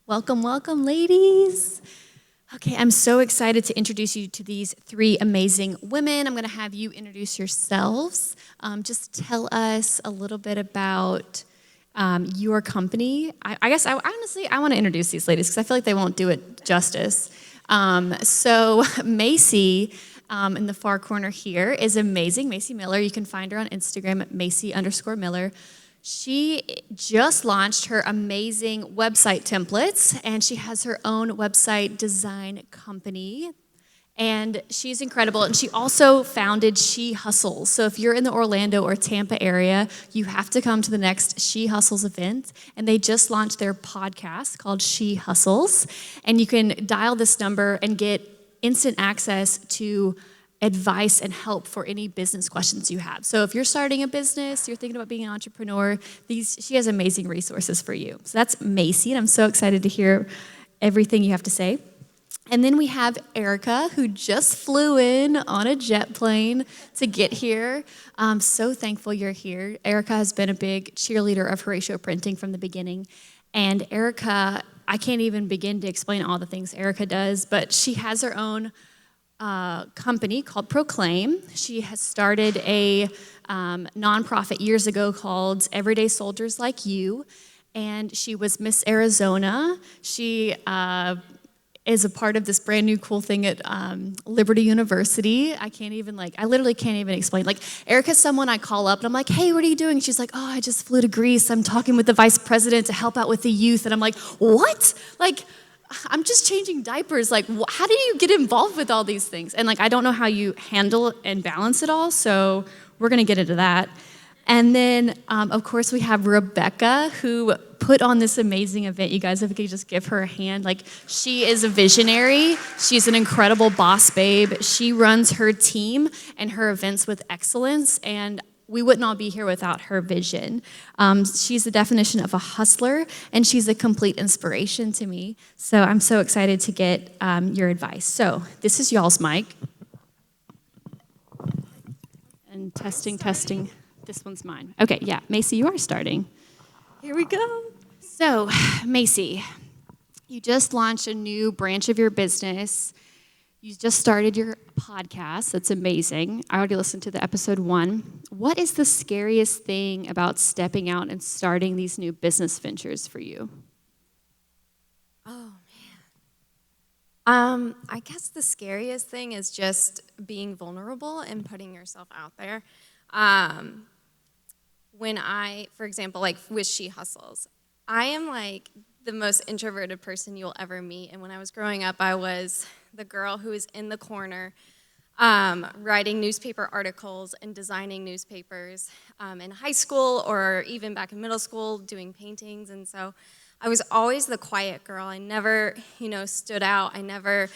Welcome, welcome, ladies. Okay, I'm so excited to introduce you to these three amazing women. I'm going to have you introduce yourselves. Just tell us a little bit about your company. I guess, honestly, I want to introduce these ladies because I feel like they won't do it justice. So Macey, in the far corner here, is amazing. Macey Miller. You can find her on Instagram at Macey_Miller. She just launched her amazing website templates, and she has her own website design company. And she's incredible. And she also founded SheHustles. So if you're in the Orlando or Tampa area, you have to come to the next SheHustles event. And they just launched their podcast called SheHustles. And you can dial this number and get instant access to advice and help for any business questions you have. So if you're starting a business, you're thinking about being an entrepreneur, she has amazing resources for you. So that's Macey, and I'm so excited to hear everything you have to say. And then we have Erika, who just flew in on a jet plane to get here. I'm so thankful you're here. Erika has been a big cheerleader of Horacio Printing from the beginning. And Erika, I can't even begin to explain all the things Erika does, but she has her own company called Proclaim. She has started a nonprofit years ago called Everyday Soldiers Like You, and she was Miss Arizona. She is a part of this brand new cool thing at Liberty University. I literally can't even explain. Like, Erika's someone I call up and I'm like, hey, what are you doing? She's like, oh, I just flew to Greece. I'm talking with the vice president to help out with the youth. And I'm like, what? Like, I'm just changing diapers. Like, how do you get involved with all these things? And I don't know how you handle and balance it all. So we're going to get into that. And then, of course, we have Rebekkah, who put on this amazing event. You guys, if we could just give her a hand. She is a visionary. She's an incredible boss babe. She runs her team and her events with excellence. And we wouldn't all be here without her vision. She's the definition of a hustler, and she's a complete inspiration to me. So I'm so excited to get your advice. So this is y'all's mic. And testing. This one's mine. Okay, yeah. Macey, you are starting. Here we go. So, Macey, you just launched a new branch of your business. You just started your podcast. That's amazing. I already listened to the episode 1. What is the scariest thing about stepping out and starting these new business ventures for you? Oh, man. I guess the scariest thing is just being vulnerable and putting yourself out there. For example, with SheHustles, I am the most introverted person you'll ever meet. And when I was growing up, I was the girl who was in the corner writing newspaper articles and designing newspapers in high school or even back in middle school doing paintings. And so I was always the quiet girl. I never, stood out. I never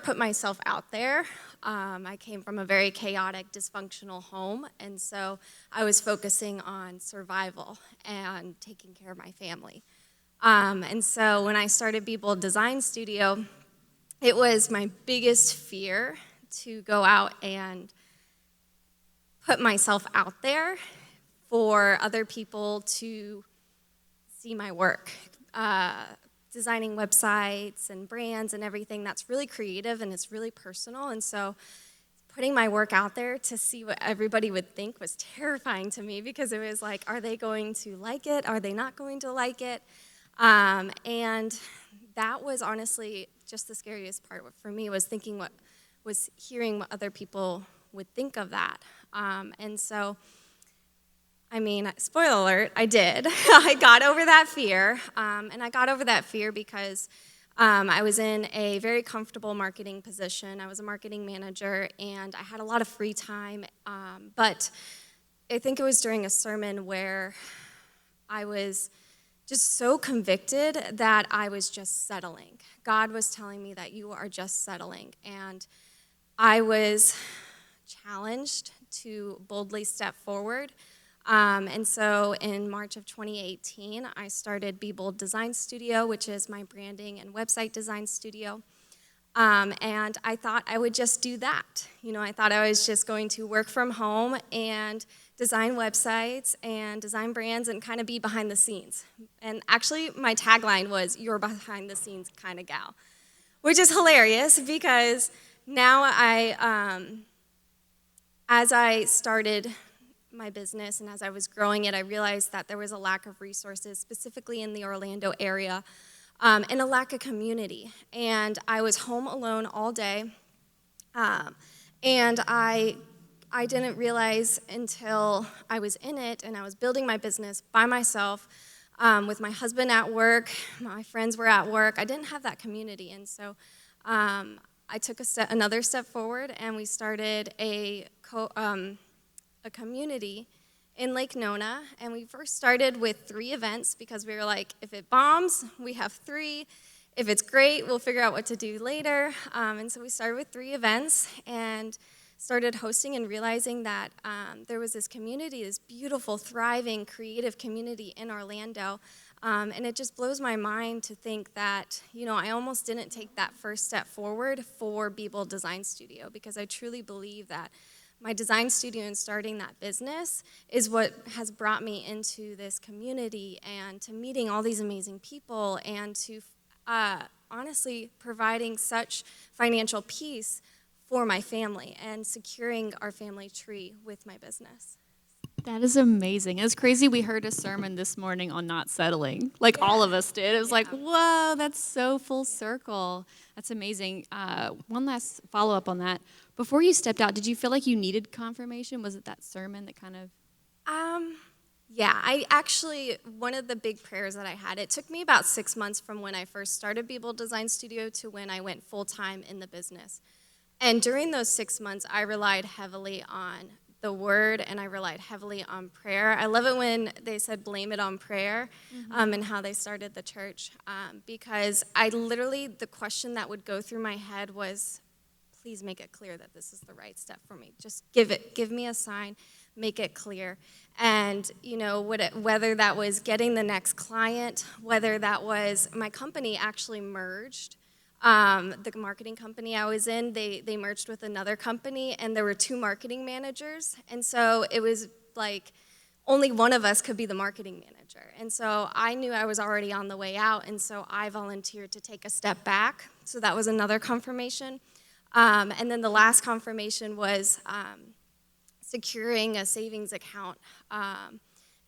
put myself out there. I came from a very chaotic, dysfunctional home, and so I was focusing on survival and taking care of my family. And so when I started Be Bold Design Studio, it was my biggest fear to go out and put myself out there for other people to see my work. Designing websites and brands and everything, that's really creative and it's really personal. And so putting my work out there to see what everybody would think was terrifying to me because it was like, are they going to like it? Are they not going to like it? And that was honestly just the scariest part for me was hearing what other people would think of that. And so spoiler alert, I did. I got over that fear, and I got over that fear because I was in a very comfortable marketing position. I was a marketing manager, and I had a lot of free time, but I think it was during a sermon where I was just so convicted that I was just settling. God was telling me that you are just settling, and I was challenged to boldly step forward. And so in March of 2018, I started Be Bold Design Studio, which is my branding and website design studio. And I thought I would just do that. I thought I was just going to work from home and design websites and design brands and kind of be behind the scenes. And actually, my tagline was, "You're behind the scenes kind of gal," which is hilarious because now as I started my business and as I was growing it, I realized that there was a lack of resources, specifically in the Orlando area, and a lack of community. And I was home alone all day, and I didn't realize until I was in it and I was building my business by myself, with my husband at work, my friends were at work. I didn't have that community, and so I took another step forward, and we started a community in Lake Nona, and we first started with 3 events because we were like, if it bombs, we have 3. If it's great, we'll figure out what to do later. And so we started with 3 events and started hosting and realizing that there was this community, this beautiful, thriving, creative community in Orlando. And it just blows my mind to think that, I almost didn't take that first step forward for Beeble Design Studio, because I truly believe that my design studio and starting that business is what has brought me into this community and to meeting all these amazing people and to honestly providing such financial peace for my family and securing our family tree with my business. That is amazing. It's crazy. We heard a sermon this morning on not settling. All of us did. It was like, whoa, that's so full circle. That's amazing. One last follow-up on that. Before you stepped out, did you feel like you needed confirmation? Was it that sermon that kind of... Yeah, I actually, one of the big prayers that I had, it took me about 6 months from when I first started Beeble Design Studio to when I went full-time in the business. And during those 6 months, I relied heavily on the word, and I relied heavily on prayer. I love it when they said blame it on prayer, and how they started the church, because the question that would go through my head was, please make it clear that this is the right step for me. Just give me a sign, make it clear. And, whether that was getting the next client, whether that was my company actually merged. The marketing company I was in, they merged with another company, and there were 2 marketing managers. And so it was like only one of us could be the marketing manager. And so I knew I was already on the way out, and so I volunteered to take a step back. So that was another confirmation. And then the last confirmation was securing a savings account. And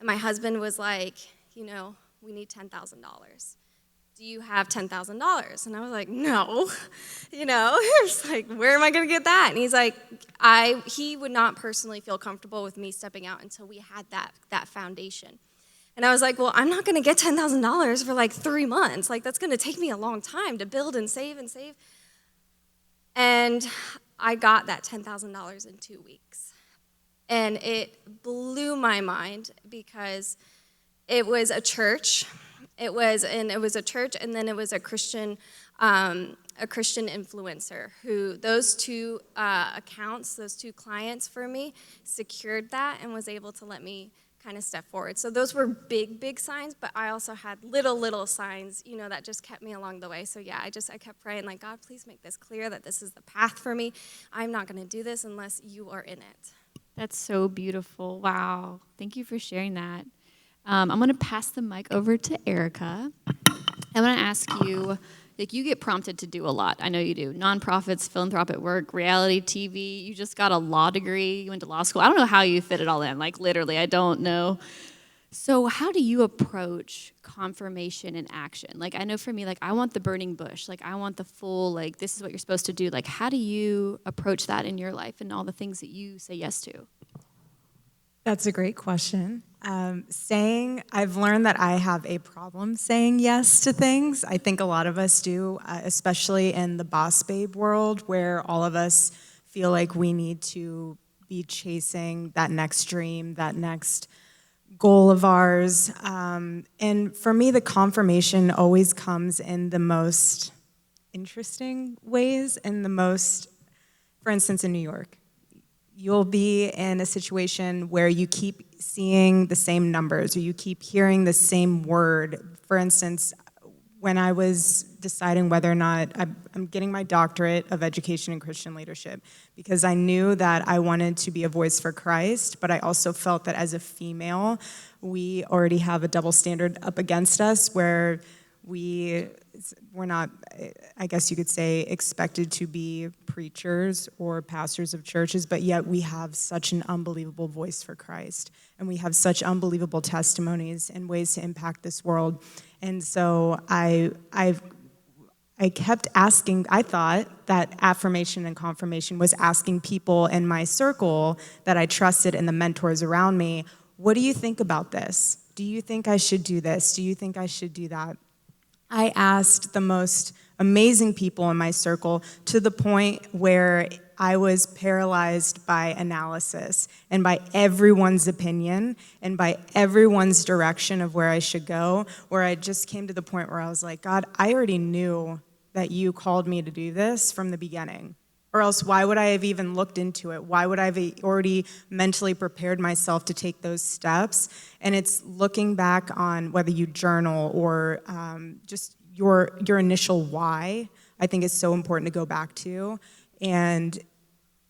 my husband was like, we need $10,000. Do you have $10,000? And I was like, no. It's like, where am I going to get that? And he's like, he would not personally feel comfortable with me stepping out until we had that foundation. And I was like, well, I'm not going to get $10,000 for 3 months. That's going to take me a long time to build and save and save. And I got that $10,000 in 2 weeks. And it blew my mind because it was a church. It was a church, and then it was a Christian influencer who those 2 accounts, those 2 clients for me, secured that and was able to let me kind of step forward. So those were big signs, but I also had little signs, that just kept me along the way. So yeah, I kept praying, God, please make this clear that this is the path for me. I'm not going to do this unless you are in it. That's so beautiful. Wow. Thank you for sharing that. I'm going to pass the mic over to Erika. I want to ask you, you get prompted to do a lot. I know you do. Nonprofits, philanthropic work, reality TV. You just got a law degree. You went to law school. I don't know how you fit it all in. Literally, I don't know. So how do you approach confirmation and action? I know for me, I want the burning bush. I want the full, this is what you're supposed to do. How do you approach that in your life and all the things that you say yes to? That's a great question. I've learned that I have a problem saying yes to things. I think a lot of us do, especially in the boss babe world, where all of us feel like we need to be chasing that next dream, that next goal of ours. And for me, the confirmation always comes in the most interesting ways, for instance, in New York. You'll be in a situation where you keep seeing the same numbers or you keep hearing the same word. For instance, when I was deciding whether or not I'm getting my doctorate of education in Christian leadership, because I knew that I wanted to be a voice for Christ, but I also felt that as a female, we already have a double standard up against us where we're not, I guess you could say, expected to be preachers or pastors of churches, but yet we have such an unbelievable voice for Christ, and we have such unbelievable testimonies and ways to impact this world. And so I kept asking, I thought that affirmation and confirmation was asking people in my circle that I trusted and the mentors around me, what do you think about this? Do you think I should do this? Do you think I should do that? I asked the most amazing people in my circle to the point where I was paralyzed by analysis and by everyone's opinion and by everyone's direction of where I should go, where I just came to the point where I was like, God, I already knew that you called me to do this from the beginning. Or else why would I have even looked into it? Why would I have already mentally prepared myself to take those steps? And it's looking back on whether you journal or just your initial why, I think is so important to go back to. And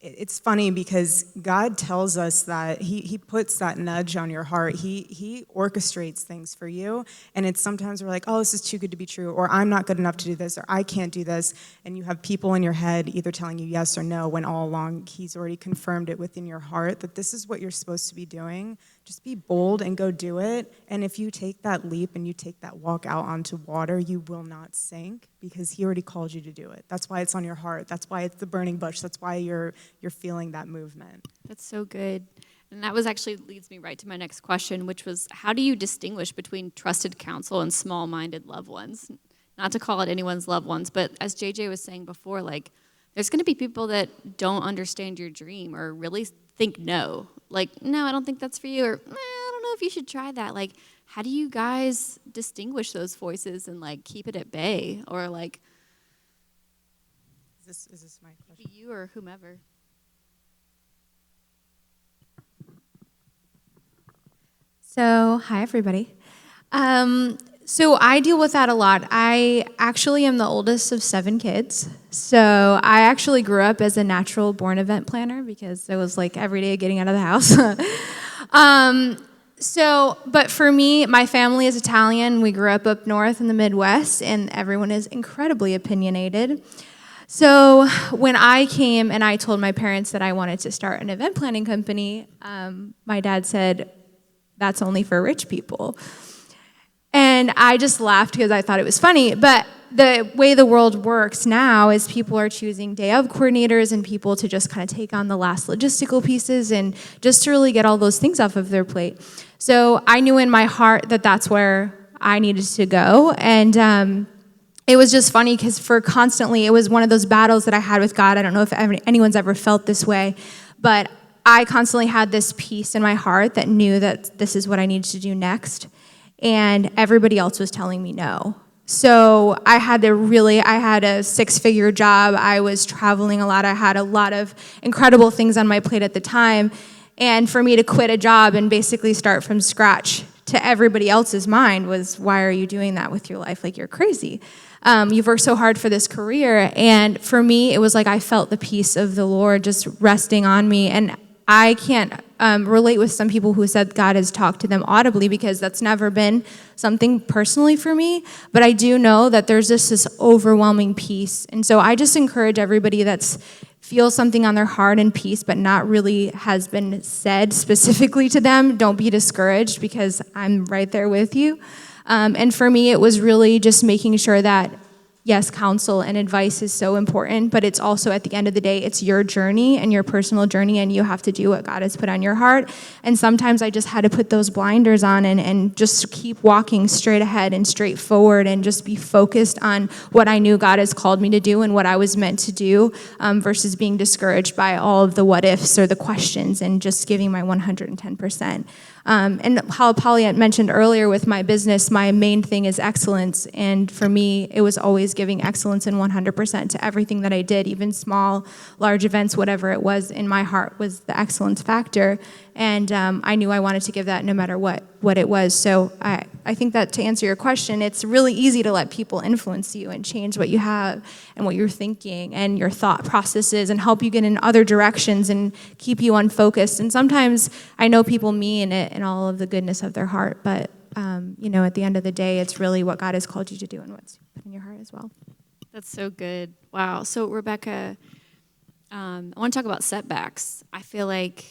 it's funny because God tells us that he puts that nudge on your heart. He orchestrates things for you. And it's sometimes we're like, oh, this is too good to be true, or I'm not good enough to do this, or I can't do this. And you have people in your head either telling you yes or no, when all along he's already confirmed it within your heart that this is what you're supposed to be doing. Just be bold and go do it. And if you take that leap and you take that walk out onto water, you will not sink because he already called you to do it. That's why it's on your heart. That's why it's the burning bush. That's why you're feeling that movement. That's so good. And that was actually leads me right to my next question, which was, how do you distinguish between trusted counsel and small-minded loved ones? Not to call it anyone's loved ones, but as JJ was saying before, like, there's going to be people that don't understand your dream or really think no. Like, no, I don't think that's for you, or I don't know if you should try that. Like, how do you guys distinguish those voices and, like, keep it at bay? Or, like, Is this my question? You or whomever. So, hi, everybody. So I deal with that a lot. I actually am the oldest of 7 kids. So I actually grew up as a natural born event planner because it was like every day getting out of the house. But for me, my family is Italian. We grew up north in the Midwest, and everyone is incredibly opinionated. So when I came and I told my parents that I wanted to start an event planning company, my dad said, that's only for rich people. And I just laughed because I thought it was funny. But the way the world works now is people are choosing day of coordinators and people to just kind of take on the last logistical pieces and just to really get all those things off of their plate. So I knew in my heart that that's where I needed to go. And it was just funny because it was one of those battles that I had with God. I don't know if anyone's ever felt this way, but I constantly had this peace in my heart that knew that this is what I needed to do next. And everybody else was telling me no. So I had a 6-figure job. I was traveling a lot. I had a lot of incredible things on my plate at the time. And for me to quit a job and basically start from scratch to everybody else's mind was, why are you doing that with your life? Like, you're crazy. You've worked so hard for this career. And for me, it was like I felt the peace of the Lord just resting on me. And I can't relate with some people who said God has talked to them audibly because that's never been something personally for me. But I do know that there's just this overwhelming peace. And so I just encourage everybody that feels something on their heart and peace, but not really has been said specifically to them, don't be discouraged because I'm right there with you. And for me, it was really just making sure that, yes, counsel and advice is so important, but it's also, at the end of the day, it's your journey and your personal journey, and you have to do what God has put on your heart. And sometimes I just had to put those blinders on and just keep walking straight ahead and straight forward and just be focused on what I knew God has called me to do and what I was meant to do, versus being discouraged by all of the what ifs or the questions, and just giving my 110%. And how Polly mentioned earlier with my business, my main thing is excellence. And for me, it was always giving excellence and 100% to everything that I did, even small, large events, whatever it was in my heart was the excellence factor. And I knew I wanted to give that no matter what it was. So I think that to answer your question, it's really easy to let people influence you and change what you have and what you're thinking and your thought processes and help you get in other directions and keep you unfocused. And sometimes I know people mean it in all of the goodness of their heart, but at the end of the day, it's really what God has called you to do and what's put in your heart as well. That's so good. Wow. So Rebekkah, I want to talk about setbacks. I feel like,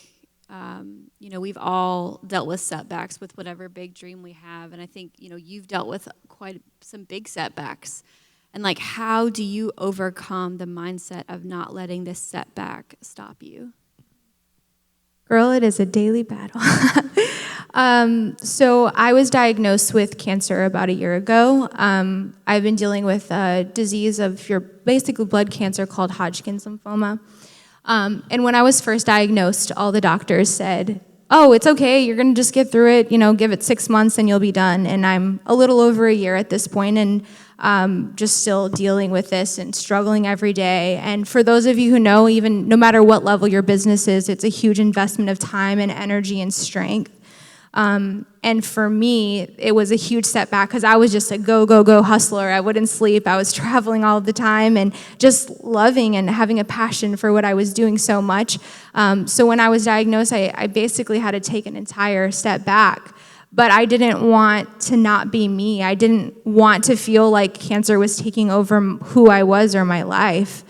we've all dealt with setbacks with whatever big dream we have. And I think, you've dealt with quite some big setbacks. And like, how do you overcome the mindset of not letting this setback stop you? Girl, it is a daily battle. So I was diagnosed with cancer about a year ago. I've been dealing with a disease of your basically blood cancer called Hodgkin's lymphoma. And when I was first diagnosed, all the doctors said, oh, it's okay, you're going to just get through it, give it 6 months and you'll be done. And I'm a little over a year at this point and just still dealing with this and struggling every day. And for those of you who know, even no matter what level your business is, it's a huge investment of time and energy and strength. And for me, it was a huge setback because I was just a go hustler. I wouldn't sleep. I was traveling all the time and just loving and having a passion for what I was doing so much. So when I was diagnosed, I basically had to take an entire step back. But I didn't want to not be me. I didn't want to feel like cancer was taking over who I was or my life.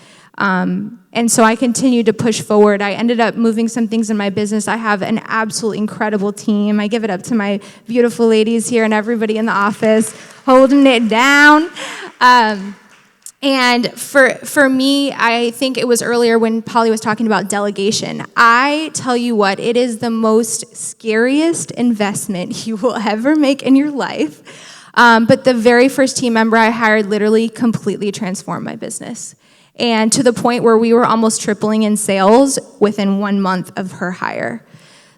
And so I continued to push forward. I ended up moving some things in my business. I have an absolutely incredible team. I give it up to my beautiful ladies here and everybody in the office holding it down. And for me, I think it was earlier when Polly was talking about delegation. I tell you what, it is the most scariest investment you will ever make in your life. But the very first team member I hired literally completely transformed my business. And to the point where we were almost tripling in sales within 1 month of her hire.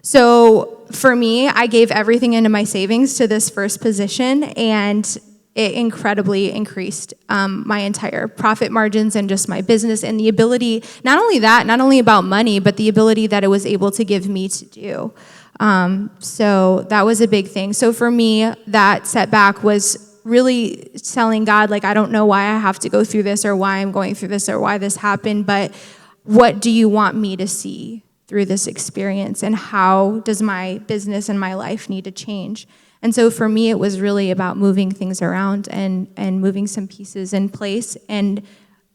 So for me, I gave everything into my savings to this first position, and it incredibly increased my entire profit margins and just my business and the ability, not only about money, but the ability that it was able to give me to do. So that was a big thing. So for me, that setback was really telling God, like, I don't know why I have to go through this or why I'm going through this or why this happened, but what do you want me to see through this experience, and how does my business and my life need to change? And so for me, it was really about moving things around and moving some pieces in place. And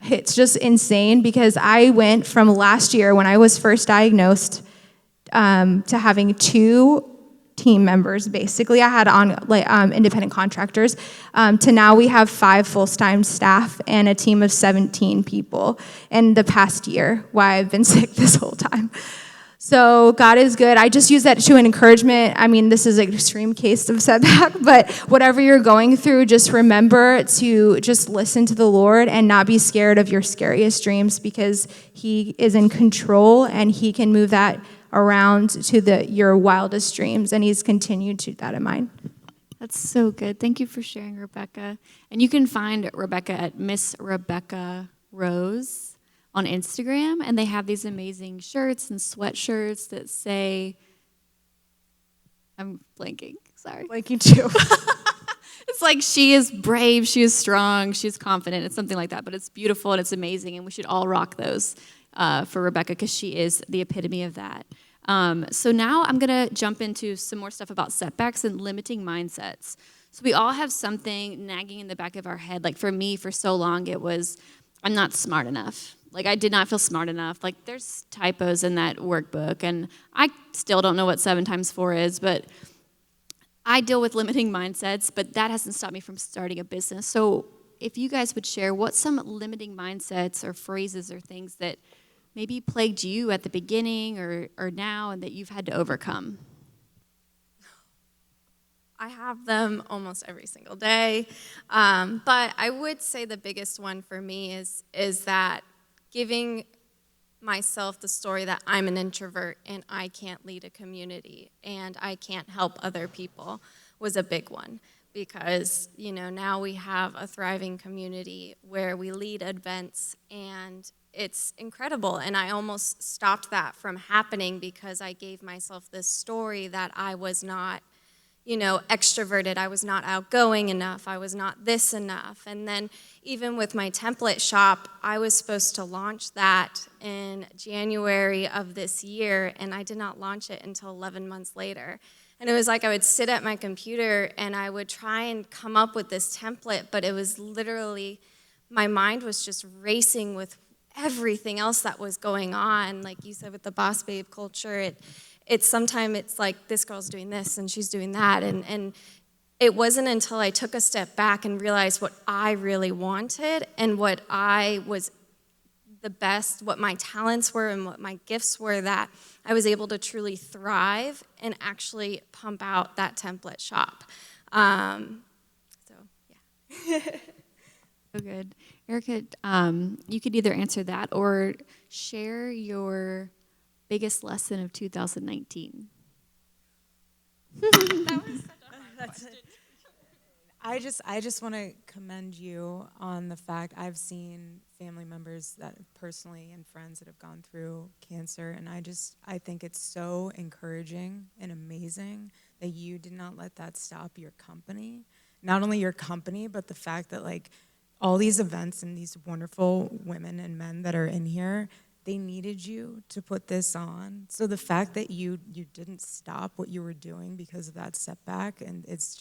it's just insane because I went from last year when I was first diagnosed to having 2 team members, basically. I had on independent contractors, to now we have 5 full-time staff and a team of 17 people in the past year while I've been sick this whole time. So God is good. I just use that to an encouragement. I mean, this is an extreme case of setback, but whatever you're going through, just remember to just listen to the Lord and not be scared of your scariest dreams, because He is in control and He can move that around to your wildest dreams, and He's continued to do that in mine. That's so good. Thank you for sharing, Rebekkah. And you can find Rebekkah at Miss Rebekkah Rose on Instagram, and they have these amazing shirts and sweatshirts that say, I'm blanking, sorry. Blanking too. It's like, she is brave, she is strong, she is confident. It's something like that, but it's beautiful and it's amazing, and we should all rock those for Rebekkah, because she is the epitome of that. So now I'm going to jump into some more stuff about setbacks and limiting mindsets. So we all have something nagging in the back of our head. Like for me, for so long, it was, I'm not smart enough. Like I did not feel smart enough. Like there's typos in that workbook, and I still don't know what 7 times 4 is, but I deal with limiting mindsets, but that hasn't stopped me from starting a business. So if you guys would share, what's some limiting mindsets or phrases or things that maybe plagued you at the beginning or now and that you've had to overcome? I have them almost every single day. But I would say the biggest one for me is that giving myself the story that I'm an introvert and I can't lead a community and I can't help other people was a big one. Because, now we have a thriving community where we lead events, and it's incredible. And I almost stopped that from happening because I gave myself this story that I was not, extroverted. I was not outgoing enough. I was not this enough. And then even with my template shop, I was supposed to launch that in January of this year, and I did not launch it until 11 months later. And it was like I would sit at my computer and I would try and come up with this template, but it was literally, my mind was just racing with everything else that was going on. Like you said, with the boss babe culture, sometimes it's like this girl's doing this and she's doing that. And it wasn't until I took a step back and realized what I really wanted and what I was the best, what my talents were and what my gifts were, that I was able to truly thrive and actually pump out that template shop. So, yeah. So good. Erika, you could either answer that or share your biggest lesson of 2019. That was such a hard question. I just want to commend you on the fact I've seen family members that personally and friends that have gone through cancer, and I think it's so encouraging and amazing that you did not let that stop your company. Not only your company, but the fact that like all these events and these wonderful women and men that are in here, they needed you to put this on. So the fact that you didn't stop what you were doing because of that setback, and it's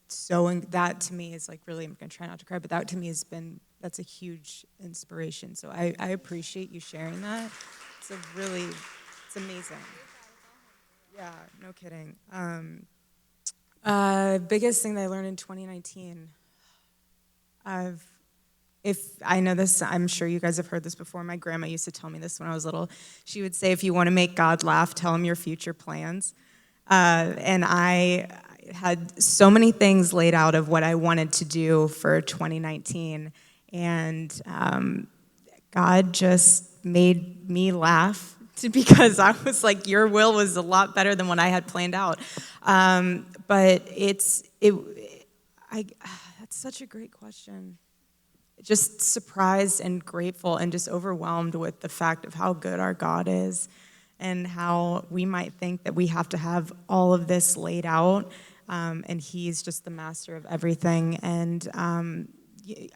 so, that to me is like really, I'm gonna try not to cry, but that to me that's a huge inspiration. So I appreciate you sharing that. It's amazing. Yeah, no kidding. Biggest thing that I learned in 2019, I know this, I'm sure you guys have heard this before. My grandma used to tell me this when I was little. She would say, if you want to make God laugh, tell him your future plans. And I had so many things laid out of what I wanted to do for 2019. And God just made me laugh because I was like, your will was a lot better than what I had planned out. But that's such a great question. Just surprised and grateful and just overwhelmed with the fact of how good our God is and how we might think that we have to have all of this laid out, and he's just the master of everything. And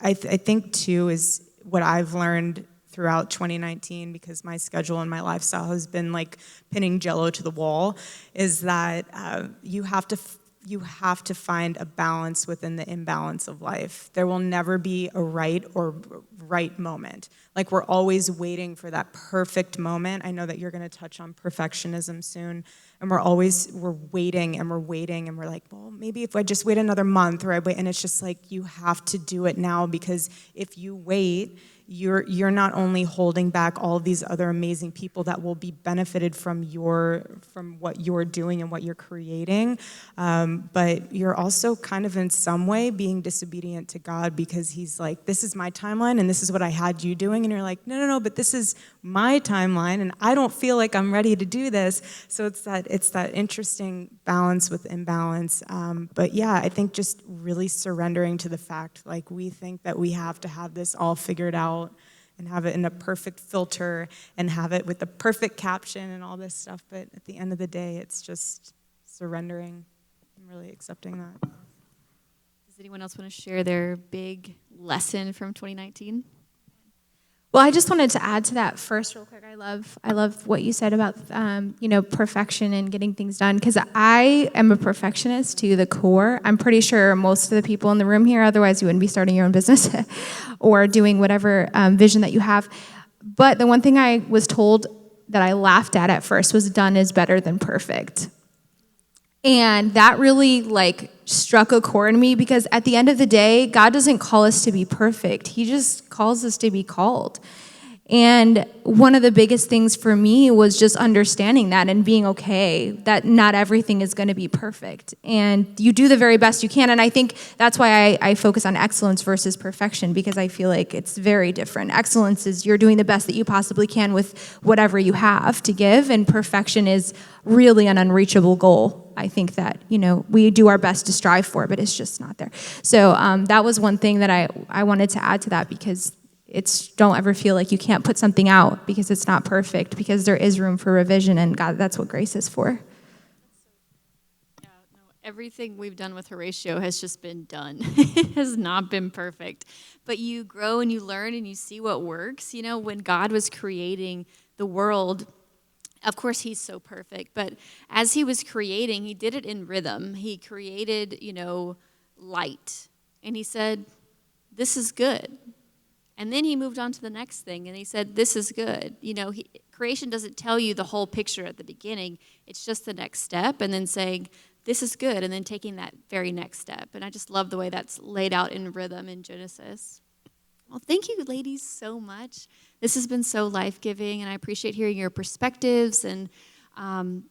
I think, too, is what I've learned throughout 2019, because my schedule and my lifestyle has been like pinning Jell-O to the wall, is that you have to find a balance within the imbalance of life. There will never be a right moment. Like, we're always waiting for that perfect moment. I know that you're going to touch on perfectionism soon, and we're waiting and we're like, well, maybe if I just wait another month, or I wait, and it's just like, you have to do it now, because if you wait, you're not only holding back all of these other amazing people that will be benefited from what you're doing and what you're creating, but you're also kind of in some way being disobedient to God, because he's like, this is my timeline and this is what I had you doing, and you're like, no, but this is my timeline and I don't feel like I'm ready to do this. So it's that interesting balance with imbalance. But yeah, I think just really surrendering to the fact, like, we think that we have to have this all figured out and have it in a perfect filter and have it with the perfect caption and all this stuff. But at the end of the day, it's just surrendering and really accepting that. Does anyone else want to share their big lesson from 2019? Well, I just wanted to add to that first real quick. I love what you said about perfection and getting things done, because I am a perfectionist to the core. I'm pretty sure most of the people in the room here, otherwise you wouldn't be starting your own business or doing whatever vision that you have. But the one thing I was told that I laughed at first was done is better than perfect. And that really struck a chord in me, because at the end of the day, God doesn't call us to be perfect. He just calls us to be called. And one of the biggest things for me was just understanding that and being okay that not everything is going to be perfect. And you do the very best you can. And I think that's why I focus on excellence versus perfection, because I feel like it's very different. Excellence is you're doing the best that you possibly can with whatever you have to give. And perfection is really an unreachable goal. I think that, we do our best to strive for, but it's just not there. So that was one thing that I wanted to add to that, because don't ever feel like you can't put something out because it's not perfect, because there is room for revision, and God, that's what grace is for. Yeah, no, everything we've done with Horacio has just been done. It has not been perfect. But you grow and you learn and you see what works. When God was creating the world, of course, he's so perfect. But as he was creating, he did it in rhythm. He created, light. And he said, this is good. And then he moved on to the next thing, and he said, this is good. Creation doesn't tell you the whole picture at the beginning. It's just the next step, and then saying, this is good, and then taking that very next step. And I just love the way that's laid out in rhythm in Genesis. Well, thank you, ladies, so much. This has been so life-giving, and I appreciate hearing your perspectives and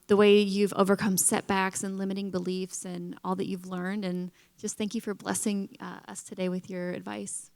the way you've overcome setbacks and limiting beliefs and all that you've learned. And just thank you for blessing us today with your advice.